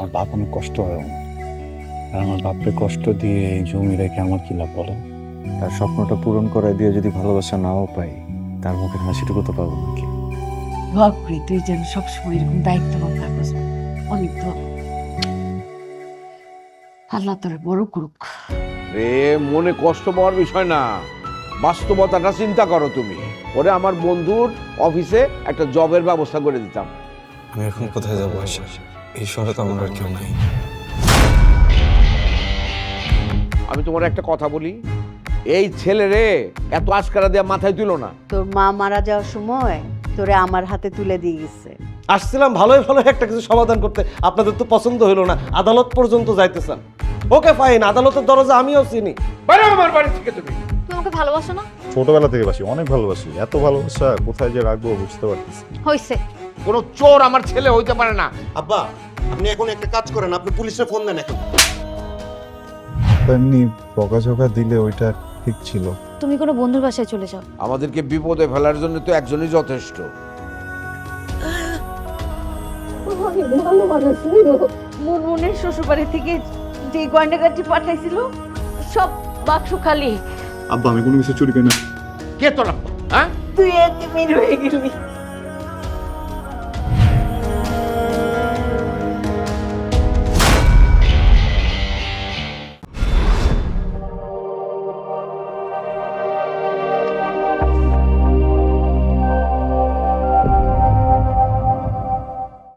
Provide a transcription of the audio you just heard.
আমার বাপ অনেক কষ্ট হয় আমার। আর আমার বাপকে কষ্ট দিয়ে এই জমি রেখে আমার কি লাভ বলো? তার স্বপ্নটা পূরণ করায় দিয়ে যদি ভালোবাসা নাও পাই, তার মুখের হাসিটুকু তো পাবো নাকি? দোয়া করি তুই যেন সবসময় এরকম দায়িত্ববান থাকিস। অনেক দোয়া করি। আল্লাহ তোর বড় করুক। রে মনে কষ্ট পাওয়ার বিষয় না, বাস্তবতাটা চিন্তা করো তুমি। ওরে আমার বন্ধুর অফিসে একটা জবের ব্যবস্থা করে দিতাম। আমি এখন কোথায় যাবো আশা? এই শহরে তো আমার আর কেউ নাই। আমি তোমার একটা কথা বলি, এই ছেলে রে এত আশকারা দিয়ে মাথায় তুলো না। তোর মা মারা যাওয়ার সময় তোরে আমার হাতে তুলে দিয়ে গেছে। আসছিলাম ভালোই ভালো একটা কিছু সমাধান করতে, আপনাদের তো পছন্দ হলো না, আদালত পর্যন্ত যাইতে চান। ওকে ফাইন, আদালতের দরজা আমিও চিনি। বাইরে আমার বাড়ি থেকে তুমি। তুমি আমাকে ভালোবাসো না? ছোটবেলা থেকে বাসি, অনেক ভালোবাসি। এত ভালোবাসা কোথায় যে রাখবো বুঝতে পারতেছি। হইছে। কোনো চোর আমার ছেলে হইতে পারে না। আব্বা, আপনি এখন একটা কাজ করেন, আপনি পুলিশে ফোন দেন এখন। এমনি বকাঝকা দিলে ওইটা ঠিক ছিল। তুমি কোনো বন্ধুর বাসায় চলে যাও। আমাদেরকে বিপদে ফেলার জন্য তো একজনই যথেষ্ট। মুনমুনের শ্বশুরবাড়ি থেকে যে গয়নাগাটি পাঠাইছিল সব বাক্স খালি। আব্বা আমি কোনো কিছু চুরি করি না। কে তোর আব্বা? হ্যাঁ, তুই এতিমের হয়ে গেলি।